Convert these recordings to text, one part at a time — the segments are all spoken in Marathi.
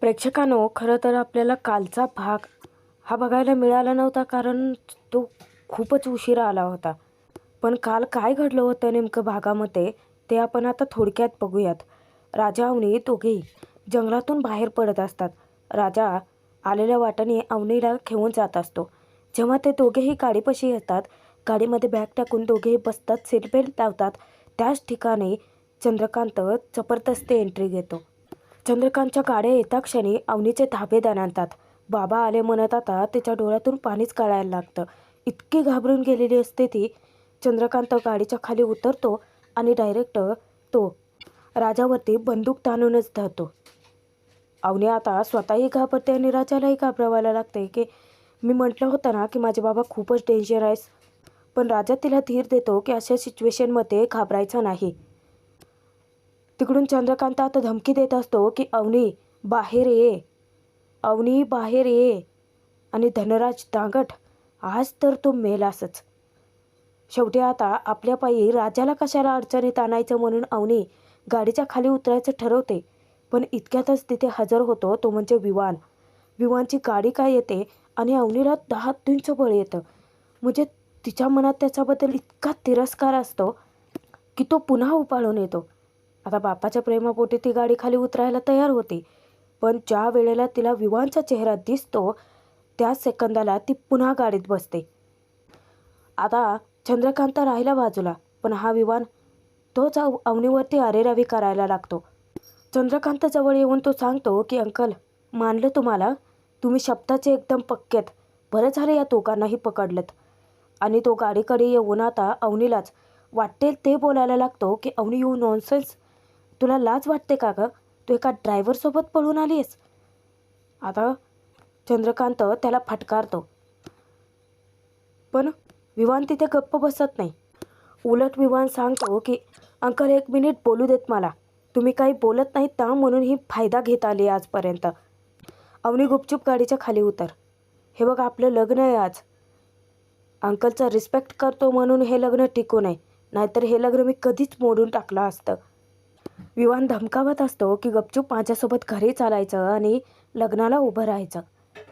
प्रेक्षकांनो, खरं तर आपल्याला कालचा भाग हा बघायला मिळाला नव्हता, कारण तो खूपच उशिरा आला होता. पण काल काय घडलं होतं नेमकं भागामध्ये ते आपण आता थोडक्यात बघूयात. राजा अवनी दोघेही जंगलातून बाहेर पडत असतात. राजा आलेल्या वाटाने अवनीला घेऊन जात असतो. जेव्हा ते दोघेही गाडीपाशी येतात, गाडीमध्ये बॅग टाकून दोघेही बसतात, सीट बेल्ट लावतात. त्याच ठिकाणी चंद्रकांत जबरदस्त एंट्री घेतो. चंद्रकांतच्या गाड्या येता क्षणी अवनीचे धाबे दणाणतात. बाबा आले म्हणत आता तिच्या डोळ्यातून पाणीच गळायला लागतं. इतकी घाबरून गेलेली असते ती. चंद्रकांत गाडीच्या खाली उतरतो आणि डायरेक्ट तो राजावरती बंदूक ताणूनच धरतो. अवनी आता स्वतःही घाबरते आणि राजालाही घाबरवायला लागते की मी म्हटलं होतं ना की माझे बाबा खूपच डेंजर आहेस. पण राजा तिला धीर देतो की अशा सिच्युएशनमध्ये घाबरायचं नाही. तिकडून चंद्रकांत आता धमकी देत असतो की अवनी बाहेर ये, अवनी बाहेर ये. आणि धनराज दांगट आज तर तो मेलासच. शेवटी आता आपल्या पायी राजाला कशाला अडचणीत आणायचं म्हणून अवनी गाडीच्या खाली उतरायचं ठरवते. पण इतक्यातच तिथे हजर होतो तो म्हणजे विवान. विवानची गाडी काय येते आणि अवनीला 10 बळ येतं. म्हणजे तिच्या मनात त्याच्याबद्दल इतका तिरस्कार असतो की तो पुन्हा उपाळून येतो. आता बापाच्या प्रेमापोटी ती गाडी खाली उतरायला तयार होती. पण ज्या वेळेला तिला विवानचा चेहरा दिसतो त्याच सेकंदाला ती पुन्हा गाडीत बसते. आता चंद्रकांत राहिला बाजूला, पण हा विवान तोच अवनीवरती अरेरावी करायला लागतो. चंद्रकांत जवळ येऊन तो सांगतो की अंकल, मानलं तुम्हाला, तुम्ही शब्दाचे एकदम पक्केत. बरं झालं या दोघांनाही पकडलत. आणि तो गाडीकडे येऊन आता अवनीलाच वाटेल ते बोलायला लागतो की अवनी यू नॉनसेन्स, तुला लाज वाटते का गं? तू एका ड्रायव्हरसोबत पळून आलीस. आता चंद्रकांत त्याला फटकारतो. पण विवान तिथे गप्प बसत नाही. उलट विवान सांगतो की अंकल 1 मिनिट बोलू देत मला. तुम्ही काही बोलत नाहीत ना म्हणून ही फायदा घेत आली आजपर्यंत. अवनी गुपचूप गाडीच्या खाली उतर. हे बघ आपलं लग्न आहे आज. अंकलचा रिस्पेक्ट करतो म्हणून हे लग्न टिकू नये, नाहीतर हे लग्न मी कधीच मोडून टाकलं असतं. विवान धमकावत असतो की गपचूप माझ्यासोबत घरी चालायचं आणि लग्नाला उभं राहायचं.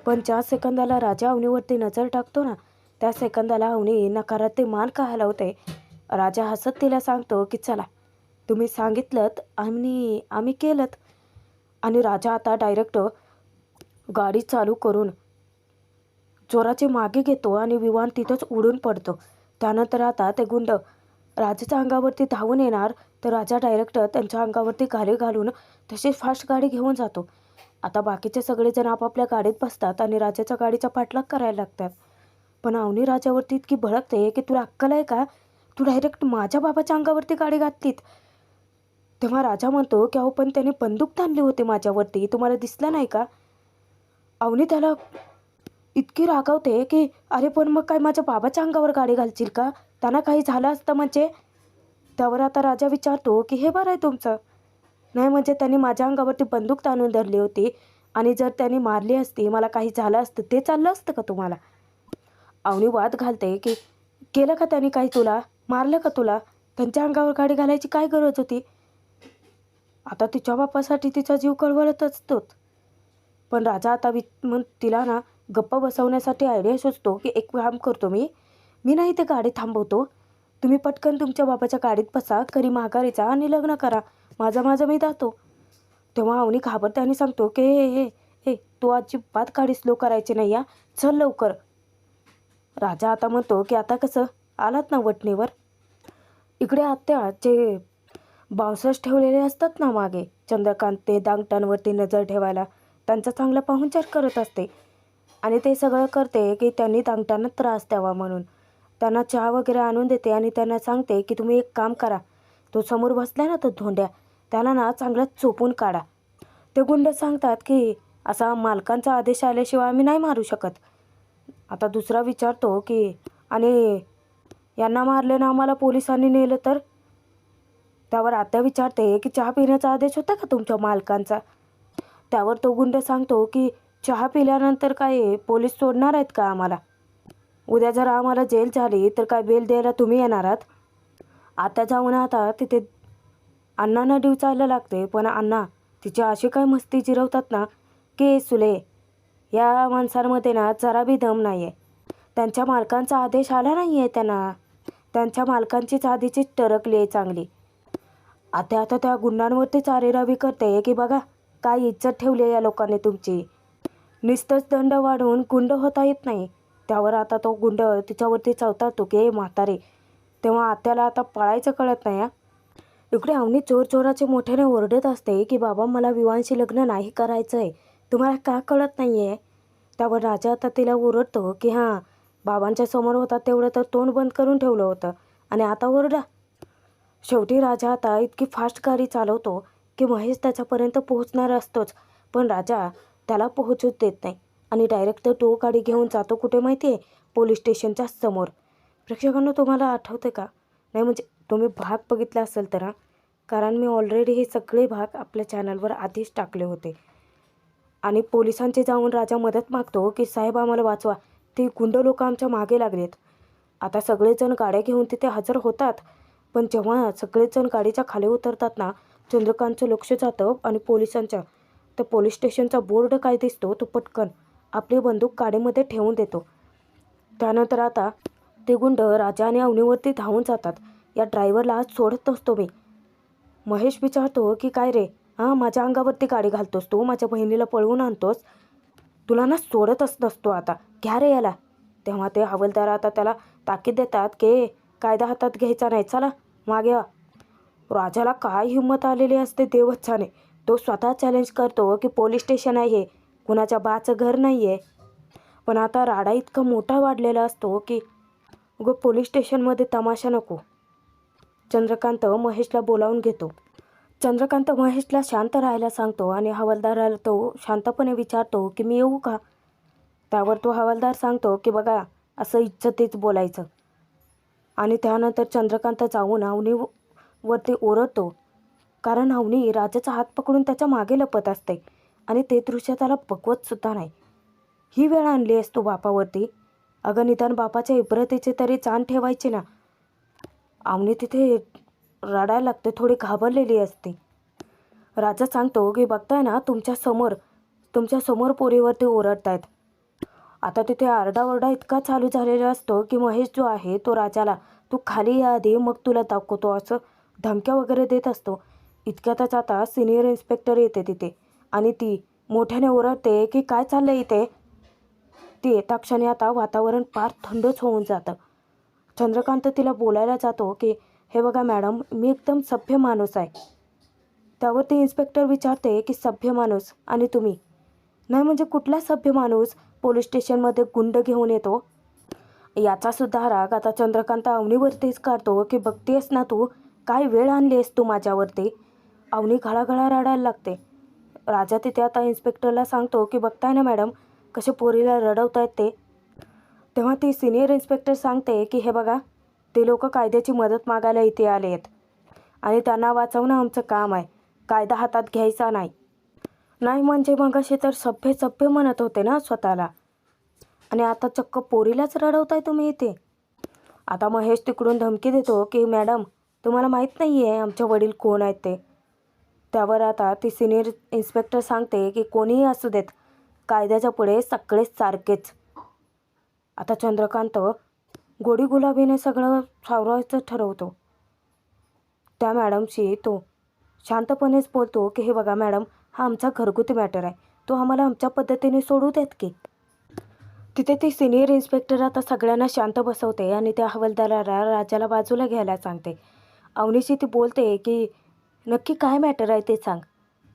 पण ज्या सेकंदाला राजा अवनीवरती नजर टाकतो ना, त्या सेकंदाला अवनी नकारार्थी मान का हलवते. राजा हसत तिला सांगतो की चला, तुम्ही सांगितलं आणि आम्ही केलं. आणि राजा आता डायरेक्ट गाडी चालू करून जोराचे मागे घेतो आणि विमान तिथंच उडून पडतो. त्यानंतर आता ते गुंड राजाच्या अंगावरती धावून येणार तर राजा डायरेक्ट त्यांच्या अंगावरती गाडी घालून तशीच फास्ट गाडी घेऊन जातो. आता बाकीचे सगळेजण आपापल्या गाडीत बसतात आणि राजाच्या गाडीचा पाठलाग करायला लागतात. पण अवनी राजावरती इतकी भडकते की तुला अक्कल आहे का? तू डायरेक्ट माझ्या बाबाच्या अंगावरती गाडी घातलीत. तेव्हा राजा म्हणतो की अहो पण त्याने बंदूक ताणली होती माझ्यावरती, तुम्हाला दिसलं नाही का? अवनी त्याला इतकी रागावते की अरे पण मग काय माझ्या बाबाच्या अंगावर गाडी घालशील का? त्यांना काही झालं असतं म्हणजे? त्यावर आता राजा विचारतो की हे बरं आहे तुमचं. नाही म्हणजे त्यांनी माझ्या अंगावरती बंदूक ताणून धरली होती आणि जर त्यांनी मारली असती, मला काही झालं असतं, ते चाललं असतं का तुम्हाला? अवनी वाद घालते की केलं का त्यांनी काही तुला? मारलं का तुला? त्यांच्या अंगावर गाडी घालायची काय गरज होती? आता तिच्या बापासाठी तिचा जीव कळवळत असतोच. पण राजा आता तिला ना गप्प बसवण्यासाठी आयडिया सुचतो की एक काम करतो मी नाही ते गाडी थांबवतो. तुम्ही पटकन तुमच्या बाबाच्या गाडीत बसा, घरी माघारी जा आणि लग्न करा. माझं मी जातो. तेव्हा अवनी घाबरते आणि सांगतो की हे तू अजिबात गाडी स्लो करायची नाही या, चल लवकर. राजा आता म्हणतो की आता कसं आलात ना वटणीवर. इकडे आत्या जे बाउन्सर्स ठेवलेले असतात ना मागे, चंद्रकांत ते दांगटांवरती नजर ठेवायला त्यांचा चांगला पाहुणचार करत असते. आणि ते सगळं करते की त्यांनी दांगटांना त्रास द्यावा म्हणून. त्यांना चहा वगैरे आणून देते आणि त्यांना सांगते की तुम्ही एक काम करा, तो समोर बसला ना तो धोंड्या, त्याला ना चांगला चोपून काढा. ते गुंड सांगतात की असा मालकांचा आदेश आल्याशिवाय आम्ही नाही मारू शकत. आता दुसरा विचारतो की आणि यांना मारलं ना आम्हाला पोलिसांनी नेलं तर? त्यावर आत्या विचारते की चहा पिण्याचा आदेश होता का तुमच्या मालकांचा? त्यावर तो गुंड सांगतो की चहा पिल्यानंतर काय पोलीस सोडणार आहेत का आम्हाला? उद्या जर आम्हाला जेल झाली तर काय बेल द्यायला तुम्ही येणार आहात? आता जाऊन आता तिथे अण्णांना डिवचायला लागते. पण अण्णा तिची अशी काय मस्ती जिरवतात ना की सुले, या माणसांमध्ये ना जरा बी दम नाही आहे. त्यांच्या मालकांचा आदेश आला नाही आहे त्यांना. त्यांच्या मालकांचीच आधीचीच टरकली आहे चांगली. आता त्या गुंडांवरतीच आरेरावी करते की बघा काय इज्जत ठेवली आहे या लोकांनी तुमची. नुसतंच दंड वाढवून गुंड होता येत नाही. त्यावर आता तो गुंड तिच्यावरती चवताळतो की म्हातारे. तेव्हा आत्याला आता पळायचं कळत नाही. इकडे अवनी जोरजोराचे मोठ्याने ओरडत असते की बाबा मला विवांशी लग्न नाही करायचं आहे, तुम्हाला का कळत नाही आहे. त्यावर राजा आता तिला ओरडतो की हां, बाबांच्या समोर होता तेवढं तर तोंड बंद करून ठेवलं होतं आणि आता ओरडा. शेवटी राजा आता इतकी फास्ट गाडी चालवतो की महेश त्याच्यापर्यंत पोहोचणार असतोच, पण राजा त्याला पोहोचूच देत नाही आणि डायरेक्ट तो गाडी घेऊन जातो कुठे माहिती आहे, पोलीस स्टेशनच्या समोर. प्रेक्षकांनो, तुम्हाला आठवते का? नाही म्हणजे तुम्ही भाग बघितला असेल तर कारण मी ऑलरेडी हे सगळे भाग आपल्या चॅनलवर आधीच टाकले होते. आणि पोलिसांचे जाऊन राजा मदत मागतो की साहेब आम्हाला वाचवा, ते गुंड लोक आमच्या मागे लागलेत. आता सगळेजण गाड्या घेऊन तिथे हजर होतात, पण जेव्हा सगळेजण गाडीच्या खाली उतरतात ना, चंद्रकांतचं लक्ष जातं आणि पोलिसांच्या तर पोलीस स्टेशनचा बोर्ड काय दिसतो तो पटकन आपली बंदूक गाडीमध्ये ठेवून देतो. त्यानंतर आता ते गुंड राजा आणि अवनीवरती धावून जातात. या ड्रायव्हरला आज सोडत नसतो मी. महेश विचारतो की काय रे, हां माझ्या अंगावरती गाडी घालतोस तू, माझ्या बहिणीला पळवून आणतोस, तुला ना सोडतच नसतो आता, घ्या रे याला. तेव्हा ते हवालदार आता त्याला ताकीद देतात की कायदा हातात घ्यायचा नाही, चला मागे वा. राजाला काय हिंमत आलेली असते देवच्छाने. तो स्वतः चॅलेंज करतो की पोलीस स्टेशन आहे हे, कुणाच्या बाचं घर नाही आहे. पण आता राडा इतका मोठा वाढलेला असतो की पोलीस स्टेशनमध्ये तमाशा नको. चंद्रकांत महेशला बोलावून घेतो. चंद्रकांत महेशला शांत राहायला सांगतो आणि हवालदाराला तो शांतपणे विचारतो की मी येऊ का. त्यावर तो हवालदार सांगतो की बघा असं इज्जतीच बोलायचं. आणि त्यानंतर चंद्रकांत जाऊन अवनीवरती ओरडतो, कारण अवनी राजाचा हात पकडून त्याच्या मागे लपत असते आणि ते दृश्य त्याला बघवतसुद्धा नाही. ही वेळ आणली आहेस तू बापावरती, अगं निदान बापाच्या इब्रतीचे तरी जाण ठेवायची ना. अवनी तिथे रडायला लागते, थोडी घाबरलेली असते. राजा सांगतो की बघताय ना तुमच्या समोर पोरीवरती ओरडतायत. आता तिथे आरडाओरडा इतका चालू झालेला असतो की महेश जो आहे तो राजाला तू खाली या आधी मग तुला दाखवतो असं धमक्या वगैरे देत असतो. इतक्यातच आता सिनियर इन्स्पेक्टर येते तिथे आणि ती मोठ्याने ओरडते की काय चाललंय इथे. ती येता क्षणी आता वातावरण फार थंडच होऊन जातं. चंद्रकांत तिला बोलायला जातो की हे बघा मॅडम, मी एकदम सभ्य माणूस आहे. त्यावर ती इन्स्पेक्टर विचारते की सभ्य माणूस आणि तुम्ही? नाही म्हणजे कुठला सभ्य माणूस पोलीस स्टेशनमध्ये गुंड घेऊन येतो. याचासुद्धा राग आता चंद्रकांत अवनीवरतीच काढतो की बघतेस ना तू, काय वेळ आणली आहेस तू माझ्यावरती. अवनी घळाघळा रडायला लागते. राजा तिथे आता इन्स्पेक्टरला सांगतो की बघताय ना मॅडम कसे पोरीला रडवत आहेत ते. तेव्हा ती सिनियर इन्स्पेक्टर सांगते की हे बघा, ते लोक कायद्याची मदत मागायला इथे आले आहेत आणि त्यांना वाचवणं आमचं काम आहे, कायदा हातात घ्यायचा नाही. नाही म्हणजे मग असे तर सभ्य सभ्य म्हणत होते ना स्वतःला, आणि आता चक्क पोरीलाच रडवताय तुम्ही इथे. आता महेश तिकडून धमकी देतो की मॅडम तुम्हाला माहीत नाही आहे आमचे वडील कोण आहेत ते. त्यावर आता ती सिनियर इन्स्पेक्टर सांगते की कोणीही असू देत, कायद्याच्या पुढे सगळेच सारखेच. आता चंद्रकांत गोडी गुलाबीने सगळं सावरायचं ठरवतो. त्या मॅडमशी तो शांतपणेच बोलतो की हे बघा मॅडम, हा आमचा घरगुती मॅटर आहे, तो आम्हाला आमच्या पद्धतीने सोडू देत की. तिथे ती सिनियर इन्स्पेक्टर आता सगळ्यांना शांत बसवते आणि त्या हवालदाराला राजाला बाजूला घ्यायला सांगते. अवनीशी ती बोलते की नक्की काय मॅटर आहे ते सांग.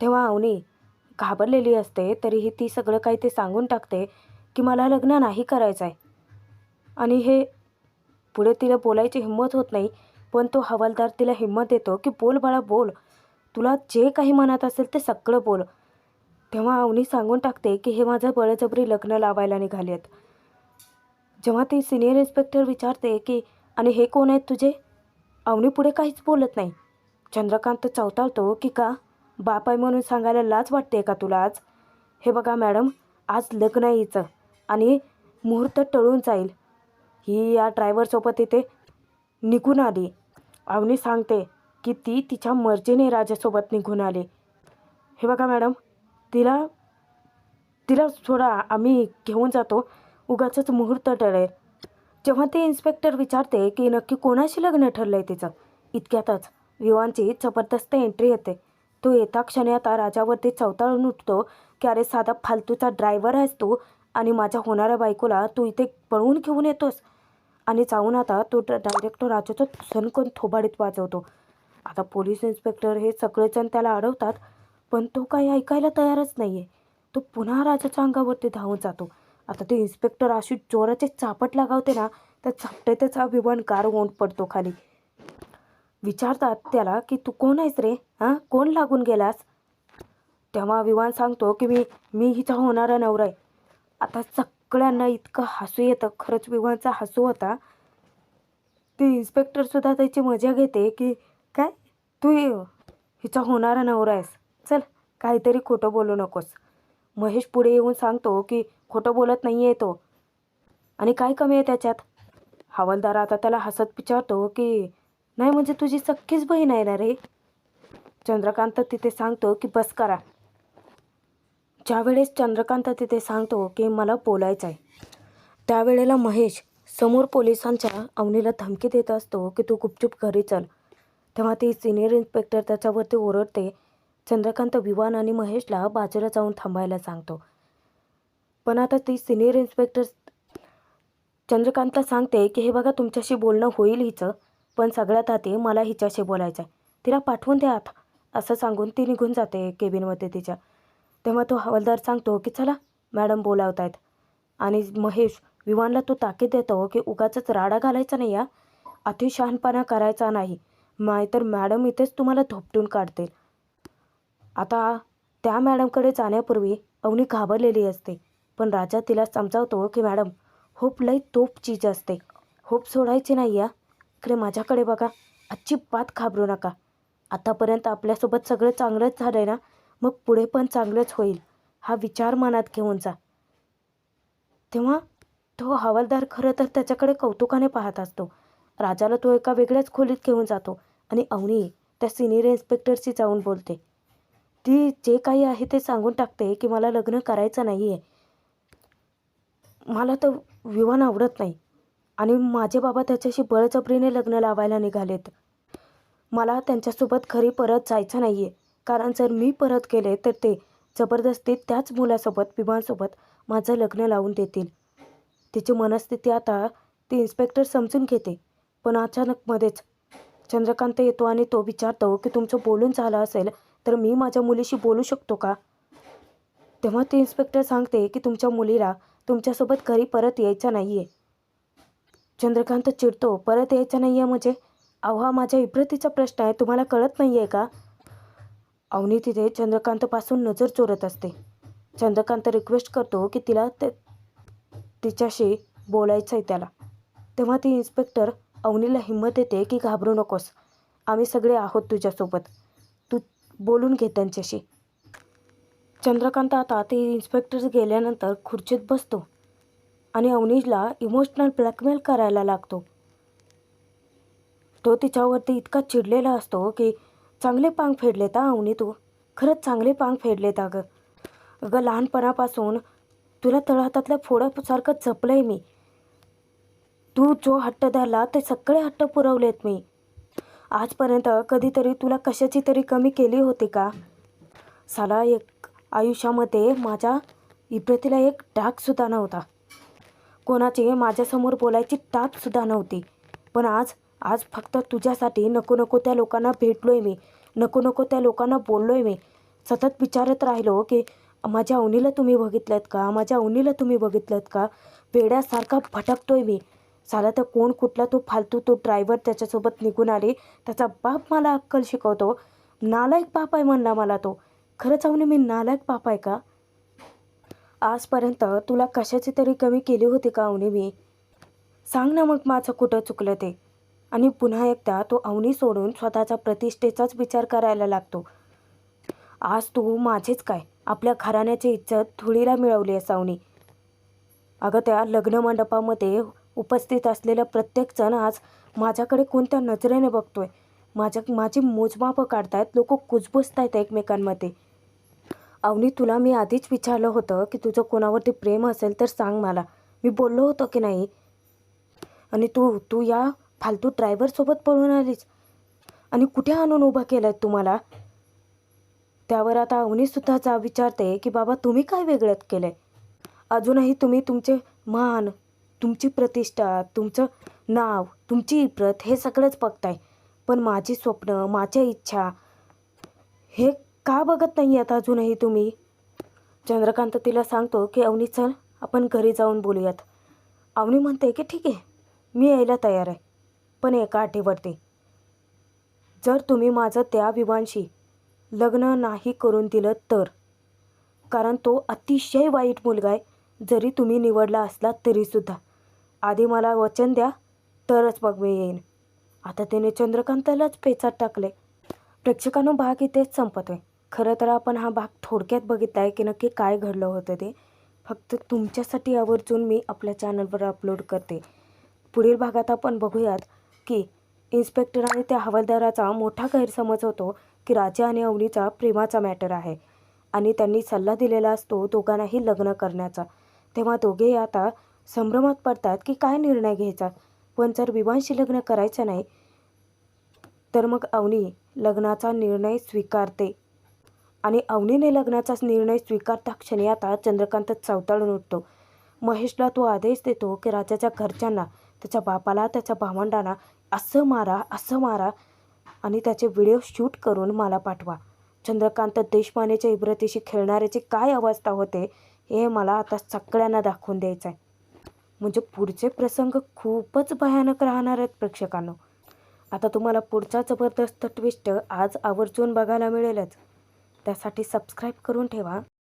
तेव्हा अवनी घाबरलेली असते तरीही ती सगळं काही ते सांगून टाकते की मला लग्न नाही करायचं आहे. आणि हे पुढे तिला बोलायची हिंमत होत नाही, पण तो हवालदार तिला हिंमत देतो की बोल बाळा बोल, तुला जे काही मनात असेल ते सगळं बोल. तेव्हा अवनी सांगून टाकते की हे माझं बळजबरी लग्न लावायला निघाले आहेत. जेव्हा ती सिनियर इन्स्पेक्टर विचारते की आणि हे कोण आहेत तुझे, अवनी पुढे काहीच बोलत नाही. चंद्रकांत चवताळतो की का बाप आहे म्हणून सांगायला लाज वाटते का तुला आज. हे बघा मॅडम, आज लग्न आहे हिचं आणि मुहूर्त टळून जाईल. ही या ड्रायव्हरसोबत इथे निघून आली. अवनी सांगते की ती तिच्या मर्जीने राजासोबत निघून आली. हे बघा मॅडम, तिला तिला थोडा आम्ही घेऊन जातो, उगाचच मुहूर्त टळेल. जेव्हा ते इन्स्पेक्टर विचारते की नक्की कोणाशी लग्न ठरलं आहे तिचं, इतक्यातच विवानची जबरदस्त एंट्री येते. तो येता क्षणी आता राजावरती चवताळून उठतो की अरे साधा फालतूचा ड्रायव्हर आहेस तू आणि माझ्या होणाऱ्या बायकोला तू इथे पळवून घेऊन येतोस. आणि जाऊन आता तो डायरेक्ट राजाचं सणकन थोबाडीत वाजवतो. आता पोलीस इन्स्पेक्टर हे सगळेजण त्याला अडवतात, पण तो काही ऐकायला तयारच नाही आहे. तो पुन्हा राजाच्या अंगावरती धावून जातो. आता ते इन्स्पेक्टर अशी जोराचे चापट लागावते ना, त्या चापट्याचा विमान गार होऊन पडतो खाली. विचारतात त्याला की तू कोण आहेस रे, हां कोण लागून गेलास. तेव्हा विवान सांगतो की मी मी हिचा होणारा नवरा आहे. आता सगळ्यांना इतकं हसू येतं, खरंच विवानचा हसू होता. ते इन्स्पेक्टरसुद्धा त्याची मजा घेते की काय तू हिचा होणारा नवरा आहेस, चल काहीतरी खोटं बोलू नकोस. महेश पुढे येऊन सांगतो की खोटं बोलत नाही आहे तो, आणि काय कमी आहे त्याच्यात. हवालदार आता त्याला हसत विचारतो की नाही म्हणजे तुझी सख्खीच बहीण आहे ना रे. चंद्रकांत तिथे सांगतो की बस करा. ज्यावेळेस चंद्रकांत तिथे सांगतो की मला बोलायचं आहे, त्यावेळेला महेश समोर पोलिसांच्या अवनीला धमकी देत असतो की तू गुपचूप घरी चल. तेव्हा ती सिनियर इन्स्पेक्टर त्याच्यावरती ओरडते. चंद्रकांत विवान आणि महेशला बाजूला जाऊन थांबायला सांगतो. पण आता ती सिनियर इन्स्पेक्टर चंद्रकांतला सांगते की हे बघा तुमच्याशी बोलणं होईल हिचं, पण सगळ्यात आधी मला हिच्याशी बोलायचं आहे, तिला पाठवून द्या आता, असं सांगून ती निघून जाते केबिनमध्ये तिच्या. तेव्हा तो हवालदार सांगतो की चला मॅडम बोलावत आहेत. आणि महेश विवानला तो ताकीद देतो की उगाचच राडा घालायचा नाही, या अतिशहाणपणा करायचा नाही, नाहीतर मॅडम इथेच तुम्हाला धोपटून काढतील. आता त्या मॅडमकडे जाण्यापूर्वी अवनी घाबरलेली असते, पण राजा तिला समजावतो की मॅडम होप लई तोप चीज असते, होप सोडायची नाही या. इकडे माझ्याकडे बघा, अजिबात घाबरू नका. आतापर्यंत आपल्यासोबत सगळं चांगलंच झालं आहे ना, मग पुढे पण चांगलंच होईल, हा विचार मनात घेऊन जा. तेव्हा तो हवालदार खरं तर त्याच्याकडे कौतुकाने पाहत असतो. राजाला तो एका वेगळ्याच खोलीत घेऊन जातो आणि अवनी त्या सिनियर इन्स्पेक्टरशी जाऊन बोलते. ती जे काही आहे ते सांगून टाकते की मला लग्न करायचं नाही आहे, मला तर विवान आवडत नाही आणि माझे बाबा त्याच्याशी बळजबरीने लग्न लावायला निघालेत. मला त्यांच्यासोबत घरी परत जायचं नाही आहे, कारण जर मी परत गेले तर ते जबरदस्ती त्याच मुलासोबत विवानसोबत माझं लग्न लावून देतील. तिची मनस्थिती आता ती इन्स्पेक्टर समजून घेते. पण अचानक मध्येच चंद्रकांत येतो आणि तो विचारतो की तुमचं बोलून झालं असेल तर मी माझ्या मुलीशी बोलू शकतो का. तेव्हा ती इन्स्पेक्टर सांगते की तुमच्या मुलीला तुमच्यासोबत घरी परत यायचं नाही आहे. चंद्रकांत चिडतो, परत यायचं नाही आहे म्हणजे, अहो हा माझ्या इब्रतीचा प्रश्न आहे, तुम्हाला कळत नाही आहे का. अवनी तिथे चंद्रकांतपासून नजर चोरत असते. चंद्रकांत रिक्वेस्ट करतो की तिला तिच्याशी बोलायचं आहे त्याला. तेव्हा ती इन्स्पेक्टर अवनीला हिंमत देते की घाबरू नकोस, आम्ही सगळे आहोत तुझ्यासोबत, तू बोलून घे त्यांच्याशी. चंद्रकांत आता ते इन्स्पेक्टर गेल्यानंतर खुर्चीत बसतो आणि अवनीला इमोशनल ब्लॅकमेल करायला लागतो. तो तिच्यावरती इतका चिडलेला असतो की चांगले पांग फेडलेत हा अवनी, तू खरंच चांगले पांग फेडलेत अगं. अगं लहानपणापासून तुला तळहातातल्या फोडासारखं जपलं आहे मी, तू जो हट्ट धरला ते सगळे हट्ट पुरवलेत मी. आजपर्यंत कधीतरी तुला कशाची तरी कमी केली होती का. साला एक आयुष्यामध्ये माझ्या इब्रतीला एक डागसुद्धा नव्हता, कोणाची माझ्यासमोर बोलायची टापसुद्धा नव्हती. पण आज फक्त तुझ्यासाठी नको नको त्या लोकांना भेटलो आहे मी, नको नको त्या लोकांना बोललो आहे मी. सतत विचारत राहिलो की माझ्या अवनीला तुम्ही बघितलं का, माझ्या अवनीला तुम्ही बघितलं का. वेड्यासारखा भटकतो आहे मी. साला तर कोण कुठला तो फालतू तो ड्रायव्हर त्याच्यासोबत निघून आले, त्याचा बाप मला अक्कल शिकवतो. नालायक बाप आहे म्हणला मला तो. खरंच अवनी मी नालायक बाप आहे का. आजपर्यंत तुला कशाची तरी कमी केली होती का अवनी मी, सांग ना मग माझं कुठं चुकलं ते. आणि पुन्हा एकदा तो अवनी सोडून स्वतःच्या प्रतिष्ठेचाच विचार करायला लागतो. आज तू माझेच काय आपल्या घराण्याची इज्जत धुळीला मिळवली आहेस अवनी. अगं त्या लग्न मंडपामध्ये उपस्थित असलेला प्रत्येकजण आज माझ्याकडे कोणत्या नजरेने बघतोय, माझी मोजमापं काढतायत लोक, कुजबुजत आहेत एकमेकांमध्ये. अवनी, तुला मी आधीच विचारलं होतं की तुझं कोणावरती प्रेम असेल तर सांग मला. मी बोललो होतो की नाही? आणि तू तू या फालतू ड्रायव्हरसोबत पळून आलीस आणि कुठे आणून उभं केलं तुम्हाला? त्यावर आता अवनीसुद्धा विचारते की बाबा तुम्ही काय वेगळंच केलं आहे? अजूनही तुम्ही तुमचे मान, तुमची प्रतिष्ठा, तुमचं नाव, तुमची इज्जत हे सगळंच बघताय. पण माझी स्वप्न, माझ्या इच्छा हे का बघत नाही आहेत अजूनही तुम्ही? चंद्रकांत तिला सांगतो की अवनी चल आपण घरी जाऊन बोलूयात. अवनी म्हणते की ठीक आहे, मी यायला तयार आहे, पण एका अटीवरती. जर तुम्ही माझं त्या विवांशी लग्न नाही करून दिलं तर. कारण तो अतिशय वाईट मुलगा आहे, जरी तुम्ही निवडला असला तरीसुद्धा. आधी मला वचन द्या तरच मग मी येईन. आता त्याने चंद्रकांतालाच पेचात टाकले. प्रेक्षकांनो, भाग इथेच संपतोय. खरं तर आपण हा भाग थोडक्यात बघितला आहे की नक्की काय घडलं होतं ते. फक्त तुमच्यासाठी आवर्जून मी आपल्या चॅनलवर अपलोड करते. पुढील भागात आपण बघूयात की इन्स्पेक्टर आणि त्या हवालदाराचा मोठा गैरसमज होतो की राजा आणि अवनीचा प्रेमाचा मॅटर आहे आणि त्यांनी सल्ला दिलेला असतो दोघांनाही लग्न करण्याचा. तेव्हा दोघेही आता संभ्रमात पडतात की काय निर्णय घ्यायचा. पण जर विवांशी लग्न करायचं नाही तर मग अवनी लग्नाचा निर्णय स्वीकारते आणि अवनीने लग्नाचा निर्णय स्वीकारता क्षणी आता चंद्रकांत चवताळून उठतो. महेशला तो आदेश देतो की राजाच्या घरच्यांना, त्याच्या बापाला, त्याच्या भावंडांना असं मारा आणि त्याचे व्हिडिओ शूट करून मला पाठवा. चंद्रकांत देशपांडेच्या इब्रतीशी खेळणाऱ्याची काय अवस्था होते हे मला आता सगळ्यांना दाखवून द्यायचं आहे. म्हणजे पुढचे प्रसंग खूपच भयानक राहणार आहेत प्रेक्षकांनो. आता तुम्हाला पुढचा जबरदस्त ट्विस्ट आज आवर्जून बघायला मिळेलच. त्यासाठी सबस्क्राईब करून ठेवा.